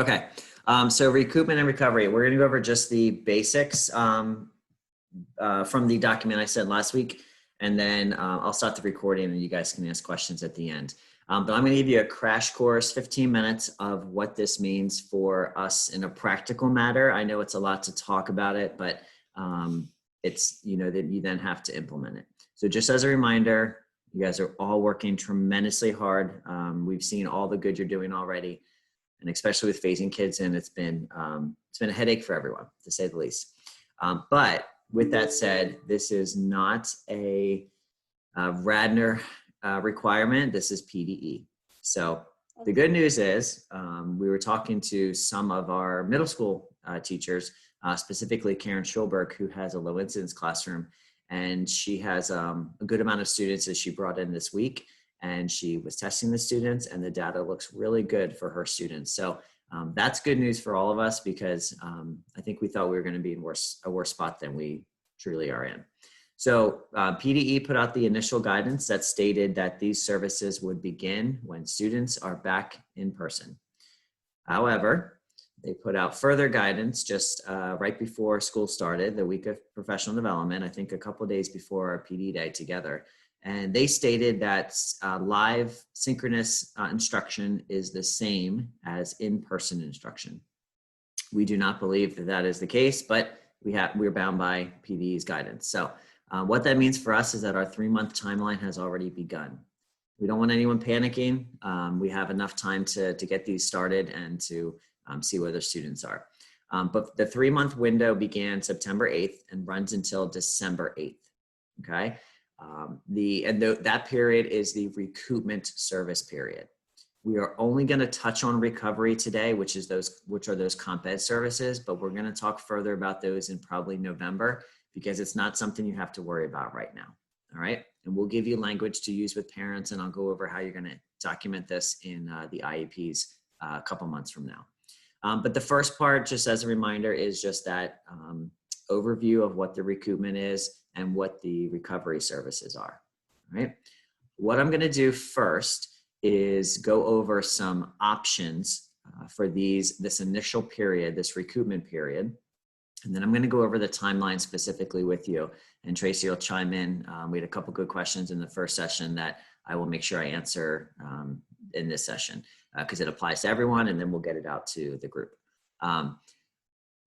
Okay. So recoupment and recovery, we're going to go over just the basics from the document I sent last week. And then I'll start the recording and you guys can ask questions at the end. But I'm going to give you a crash course, 15 minutes of what this means for us in a practical matter. I know it's a lot to talk about it, but it's, that you then have to implement it. So just as a reminder, you guys are all working tremendously hard. We've seen all the good you're doing already. And especially with phasing kids in, it's been a headache for everyone, to say the least. But with that said, this is not a Radner requirement. This is PDE. So the good news is we were talking to some of our middle school teachers, specifically Karen Schulberg, who has a low incidence classroom. And she has a good amount of students that she brought in this week. And she was testing the students and the data looks really good for her students. So that's good news for all of us because I think we thought we were going to be in a worse spot than we truly are in. So PDE put out the initial guidance that stated that these services would begin when students are back in person. However, they put out further guidance just right before school started, the week of professional development, I think a couple of days before our PD day together. And they stated that live synchronous instruction is the same as in-person instruction. We do not believe that that is the case, but we're bound by PDE's guidance. So what that means for us is that our 3-month timeline has already begun. We don't want anyone panicking. We have enough time to get these started and to see where the students are. But the 3-month window began September 8th and runs until December 8th, okay? That period is the recoupment service period. We are only going to touch on recovery today, which are those comp ed services, but we're going to talk further about those in probably November because it's not something you have to worry about right now. All right. And we'll give you language to use with parents and I'll go over how you're going to document this in the IEPs a couple months from now. But the first part, just as a reminder, is just that overview of what the recoupment is and what the recovery services are, right? What I'm gonna do first is go over some options for this initial period, this recoupment period. And then I'm gonna go over the timeline specifically with you. And Tracy will chime in. We had a couple good questions in the first session that I will make sure I answer in this session because it applies to everyone and then we'll get it out to the group.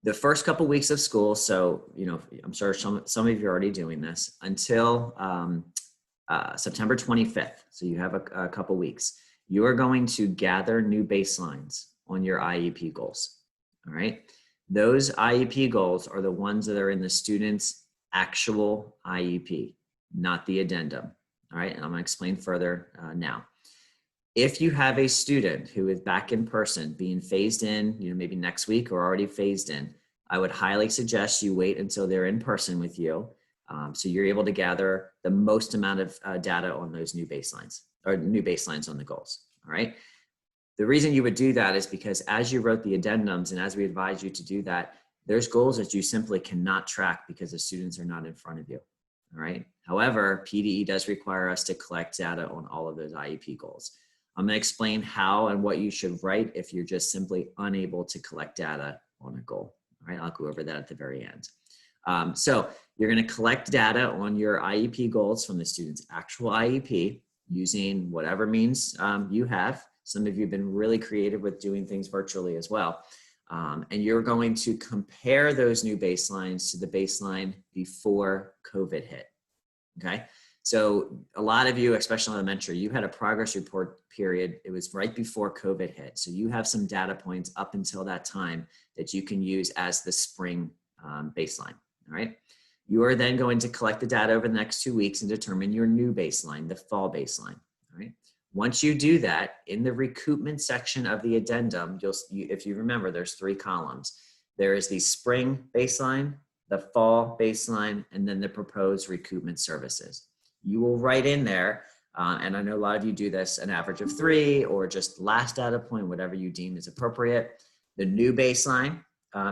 The first couple weeks of school, so, I'm sure some of you are already doing this, until September 25th, so you have a couple weeks, you are going to gather new baselines on your IEP goals, all right? Those IEP goals are the ones that are in the student's actual IEP, not the addendum, all right? And I'm gonna explain further now. If you have a student who is back in person being phased in, maybe next week or already phased in, I would highly suggest you wait until they're in person with you. So you're able to gather the most amount of data on those new baselines or new baselines on the goals, all right? The reason you would do that is because as you wrote the addendums and as we advise you to do that, there's goals that you simply cannot track because the students are not in front of you, all right? However, PDE does require us to collect data on all of those IEP goals. I'm going to explain how and what you should write if you're just simply unable to collect data on a goal. All right, I'll go over that at the very end. So you're going to collect data on your IEP goals from the student's actual IEP using whatever means you have. Some of you have been really creative with doing things virtually as well. And you're going to compare those new baselines to the baseline before COVID hit, okay? So a lot of you, especially elementary, you had a progress report period. It was right before COVID hit. So you have some data points up until that time that you can use as the spring baseline, all right? You are then going to collect the data over the next 2 weeks and determine your new baseline, the fall baseline, all right? Once you do that, in the recoupment section of the addendum, if you remember, there's 3 columns. There is the spring baseline, the fall baseline, and then the proposed recoupment services. You will write in there, and I know a lot of you do this, an average of 3 or just last data point, whatever you deem is appropriate. The new baseline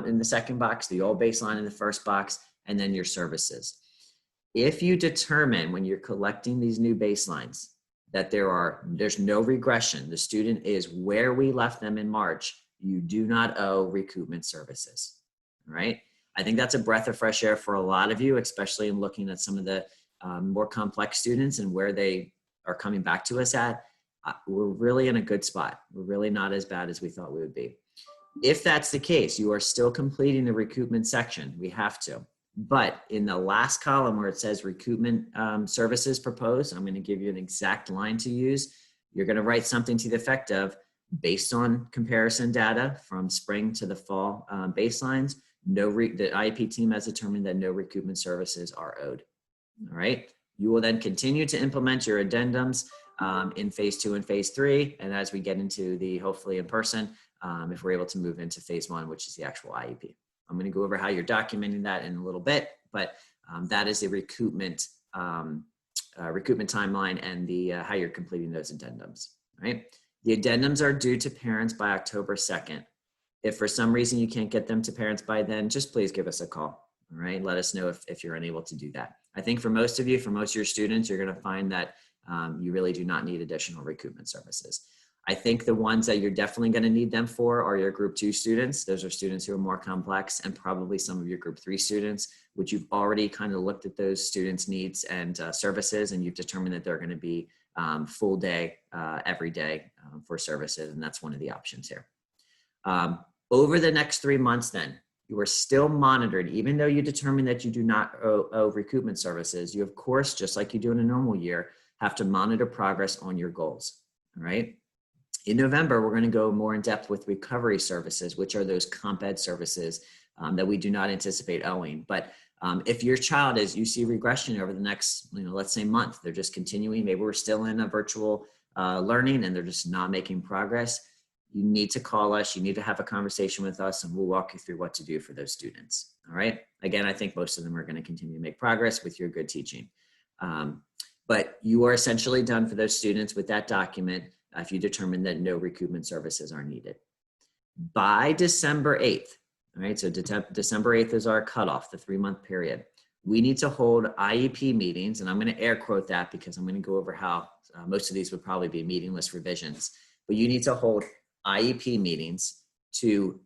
in the second box, the old baseline in the first box, and then your services. If you determine when you're collecting these new baselines that there's no regression, the student is where we left them in March, you do not owe recoupment services. All right. I think that's a breath of fresh air for a lot of you, especially in looking at some of the more complex students and where they are coming back to us at. We're really in a good spot. We're really not as bad as we thought we would be. If that's the case, you are still completing the recoupment section. We have to. But in the last column where it says recoupment services proposed, I'm going to give you an exact line to use. You're going to write something to the effect of, based on comparison data from spring to the fall baselines, the IEP team has determined that no recoupment services are owed. All right. You will then continue to implement your addendums in phase 2 and phase 3. And as we get into the, hopefully in person, if we're able to move into phase 1, which is the actual IEP. I'm going to go over how you're documenting that in a little bit, but that is the recoupment timeline and the how you're completing those addendums. Right? The addendums are due to parents by October 2nd. If for some reason you can't get them to parents by then, just please give us a call. All right, let us know if you're unable to do that. I think for most of you, for most of your students, you're going to find that you really do not need additional recoupment services. I think the ones that you're definitely going to need them for are your group 2 students. Those are students who are more complex, and probably some of your group 3 students, which you've already kind of looked at those students' needs and services, and you've determined that they're going to be full day, every day for services, and that's one of the options here. Over the next 3 months then, you are still monitored, even though you determine that you do not owe recoupment services. You, of course, just like you do in a normal year, have to monitor progress on your goals, all right? In November, we're going to go more in depth with recovery services, which are those comp ed services that we do not anticipate owing. But if your child is, you see regression over the next, let's say month, they're just continuing, maybe we're still in a virtual learning and they're just not making progress, you need to call us, you need to have a conversation with us, and we'll walk you through what to do for those students, all right? Again, I think most of them are going to continue to make progress with your good teaching. But you are essentially done for those students with that document if you determine that no recoupment services are needed. By December 8th, all right, so December 8th is our cutoff, the 3-month period. We need to hold IEP meetings, and I'm going to air quote that because I'm going to go over how most of these would probably be meetingless revisions, but you need to hold IEP meetings to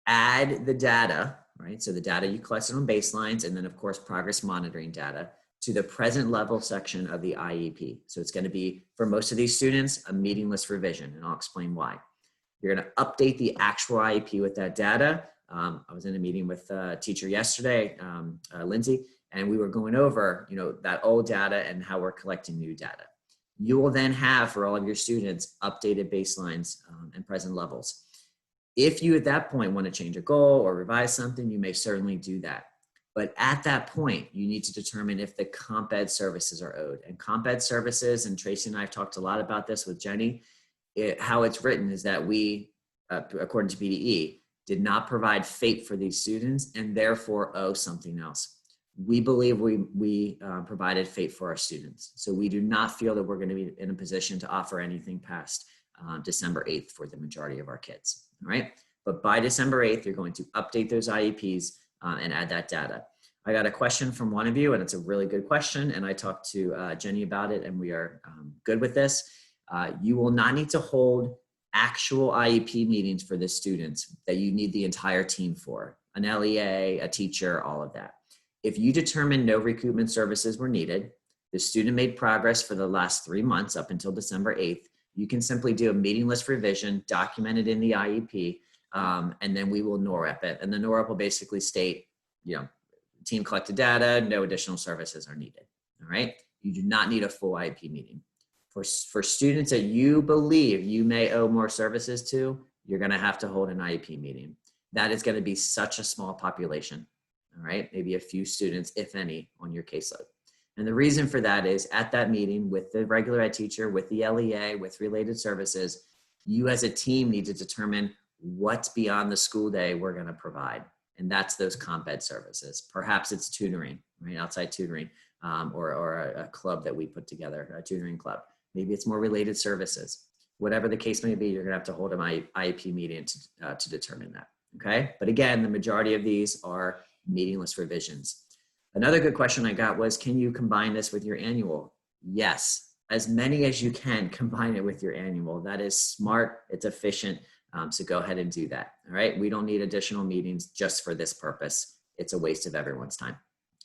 add the data, right? So the data you collected on baselines, and then of course, progress monitoring data to the present level section of the IEP. So it's going to be, for most of these students, a meaningless revision, and I'll explain why. You're going to update the actual IEP with that data. I was in a meeting with a teacher yesterday, Lindsay, and we were going over, that old data and how we're collecting new data. You will then have, for all of your students, updated baselines and present levels. If you at that point want to change a goal or revise something, you may certainly do that. But at that point, you need to determine if the comp ed services are owed. And comp ed services, and Tracy and I have talked a lot about this with Jenny, how it's written is that we, according to BDE, did not provide FAPE for these students and therefore owe something else. We believe we provided FAPE for our students. So we do not feel that we're going to be in a position to offer anything past December 8th for the majority of our kids, all right? But by December 8th, you're going to update those IEPs and add that data. I got a question from one of you, and it's a really good question, and I talked to Jenny about it, and we are good with this. You will not need to hold actual IEP meetings for the students that you need the entire team for, an LEA, a teacher, all of that. If you determine no recoupment services were needed, the student made progress for the last 3 months up until December 8th, you can simply do a meetingless revision, document it in the IEP, and then we will NOREP it. And the NOREP will basically state, team collected data, no additional services are needed, all right? You do not need a full IEP meeting. For students that you believe you may owe more services to, you're gonna have to hold an IEP meeting. That is gonna be such a small population, all right? Maybe a few students, if any, on your caseload. And the reason for that is at that meeting with the regular ed teacher, with the LEA, with related services, you as a team need to determine what's beyond the school day we're gonna provide. And that's those comp ed services. Perhaps it's tutoring, right? Outside tutoring, or a club that we put together, a tutoring club. Maybe it's more related services. Whatever the case may be, you're gonna have to hold an IEP meeting to determine that, okay? But again, the majority of these are meaningless revisions. Another good question I got was, can you combine this with your annual? Yes, as many as you can combine it with your annual. That is smart, it's efficient, So go ahead and do that. All right. We don't need additional meetings just for this purpose. It's a waste of everyone's time.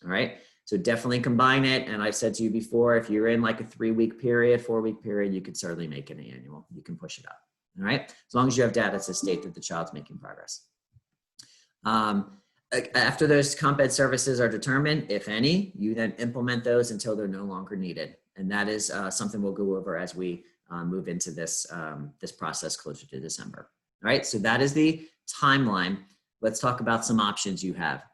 All right. So definitely combine it. And I've said to you before, if you're in like a 3-week period, 4-week period, you could certainly make it an annual. You can push it up. All right. As long as you have data to state that the child's making progress. After those comp ed services are determined, if any, you then implement those until they're no longer needed. And that is something we'll go over as we move into this, this process closer to December. All right, so that is the timeline. Let's talk about some options you have.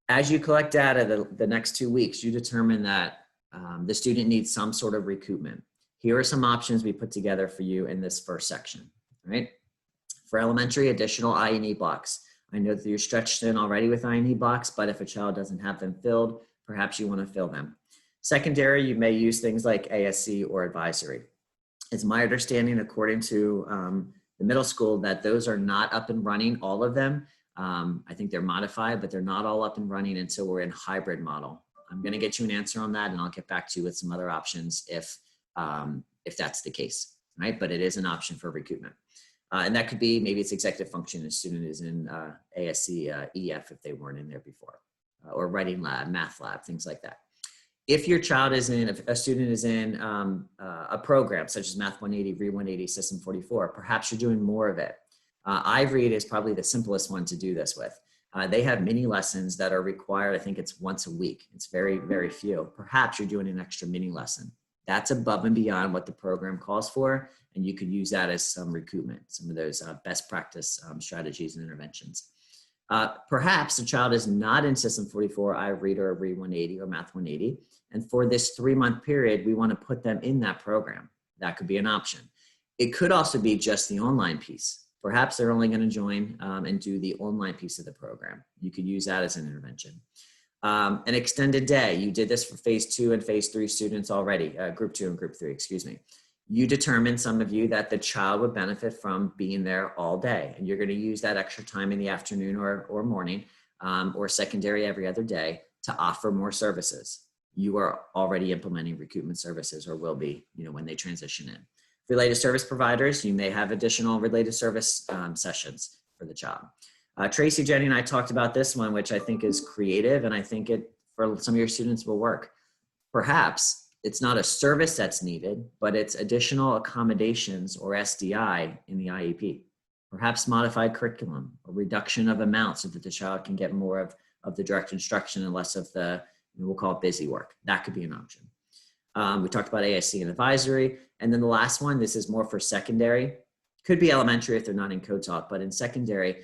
As you collect data the next 2 weeks, you determine that the student needs some sort of recoupment. Here are some options we put together for you in this first section, right? For elementary, additional I&E blocks. I know that you're stretched in already with I&E blocks, but if a child doesn't have them filled, perhaps you want to fill them. Secondary, you may use things like ASC or advisory. It's my understanding, according to the middle school, that those are not up and running, all of them. I think they're modified, but they're not all up and running until we're in hybrid model. I'm going to get you an answer on that, and I'll get back to you with some other options if that's the case, right? But it is an option for recoupment. And that could be, maybe it's executive function, a student is in ASC, EF if they weren't in there before, or writing lab, math lab, things like that. If your child is in, if a student is in a program such as Math 180, Read 180, System 44, perhaps you're doing more of it. iRead is probably the simplest one to do this with. They have mini lessons that are required, I think it's once a week. It's very, very few. Perhaps you're doing an extra mini lesson. That's above and beyond what the program calls for, and you could use that as some recoupment, some of those best practice strategies and interventions. Perhaps the child is not in System 44, iRead or Read 180 or Math 180, and for this 3-month period, we want to put them in that program. That could be an option. It could also be just the online piece. Perhaps they're only going to join and do the online piece of the program. You could use that as an intervention. An extended day. You did this for phase 2 and phase 3 students already, group 2 and group 3, excuse me. You determined, some of you, that the child would benefit from being there all day, and you're going to use that extra time in the afternoon or morning or secondary every other day to offer more services. You are already implementing recoupment services, or will be, when they transition in. Related service providers, you may have additional related service sessions for the child. Tracy, Jenny, and I talked about this one, which I think is creative, and I think it, for some of your students, will work. Perhaps it's not a service that's needed, but it's additional accommodations or SDI in the IEP. Perhaps modified curriculum, a reduction of amounts so that the child can get more of the direct instruction and less of the, we'll call it busy work. That could be an option. We talked about ASC and advisory. And then the last one, this is more for secondary. Could be elementary if they're not in co-taught, but in secondary,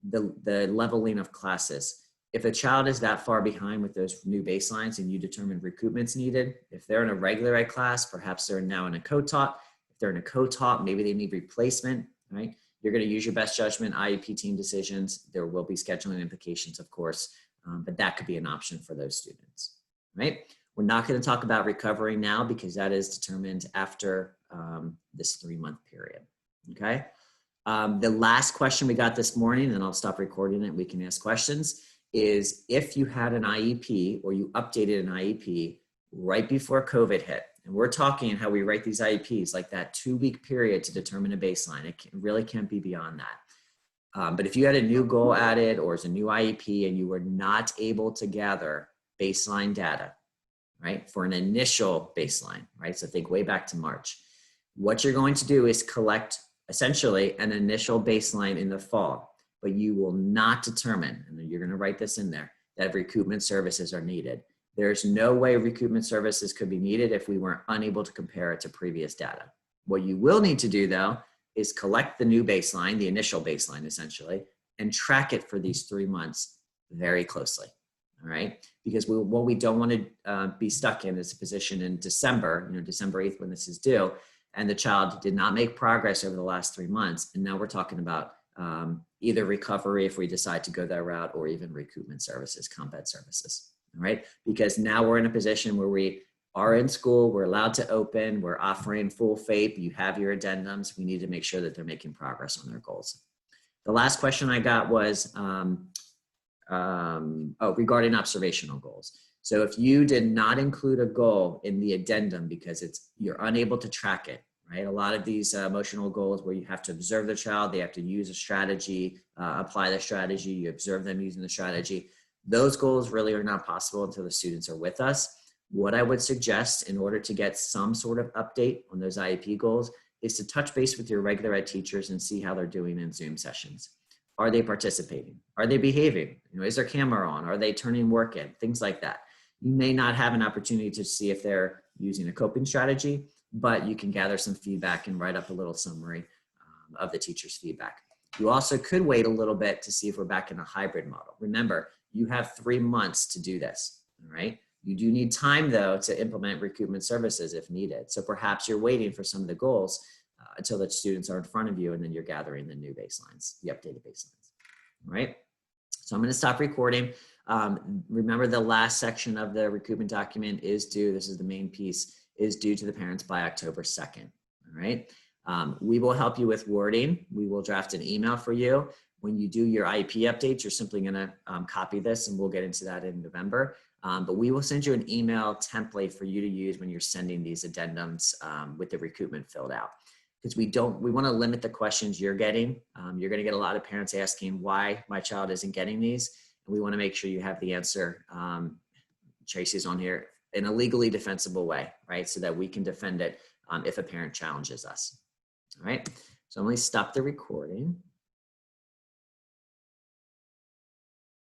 the leveling of classes. If a child is that far behind with those new baselines and you determine recoupment's needed, if they're in a regular ed class, perhaps they're now in a co-taught. If they're in a co-taught, maybe they need replacement, right? You're going to use your best judgment, IEP team decisions. There will be scheduling implications, of course, but that could be an option for those students, right? We're not going to talk about recovery now because that is determined after this 3-month period, okay? The last question we got this morning, and I'll stop recording it, we can ask questions, is if you had an IEP or you updated an IEP right before COVID hit, and we're talking how we write these IEPs, like that 2-week period to determine a baseline. It really can't be beyond that. But if you had a new goal added or it's a new IEP and you were not able to gather baseline data, right, for an initial baseline, right? So think way back to March. What you're going to do is collect essentially an initial baseline in the fall, but you will not determine, and you're going to write this in there, that recoupment services are needed. There's no way recoupment services could be needed if we weren't unable to compare it to previous data. What you will need to do, though, is collect the new baseline, the initial baseline essentially, and track it for these 3 months very closely. All right, because what we don't want to be stuck in is a position in December, December 8th when this is due, and the child did not make progress over the last 3 months. And now we're talking about either recovery if we decide to go that route, or even recoupment services, comp ed services. All right, because now we're in a position where we are in school, we're allowed to open, we're offering full FAPE, you have your addendums, we need to make sure that they're making progress on their goals. The last question I got was, regarding observational goals. So if you did not include a goal in the addendum because you're unable to track it, right? A lot of these emotional goals where you have to observe the child, they have to use a strategy, apply the strategy, you observe them using the strategy. Those goals really are not possible until the students are with us. What I would suggest in order to get some sort of update on those IEP goals is to touch base with your regular ed teachers and see how they're doing in Zoom sessions. Are they participating? Are they behaving? Is their camera on? Are they turning work in? Things like that. You may not have an opportunity to see if they're using a coping strategy, but you can gather some feedback and write up a little summary of the teacher's feedback. You also could wait a little bit to see if we're back in a hybrid model. Remember, you have 3 months to do this, all right? You do need time though to implement recoupment services if needed. So perhaps you're waiting for some of the goals until the students are in front of you and then you're gathering the new baselines, the updated baselines, all right? So I'm gonna stop recording. Remember the last section of the recoupment document is due, this is the main piece, is due to the parents by October 2nd, all right? We will help you with wording. We will draft an email for you. When you do your IEP updates, you're simply gonna copy this and we'll get into that in November. But we will send you an email template for you to use when you're sending these addendums with the recoupment filled out. Because we wanna limit the questions you're getting. You're gonna get a lot of parents asking why my child isn't getting these. And we wanna make sure you have the answer, Tracy's on here, in a legally defensible way, right? So that we can defend it if a parent challenges us. All right, so I'm gonna stop the recording.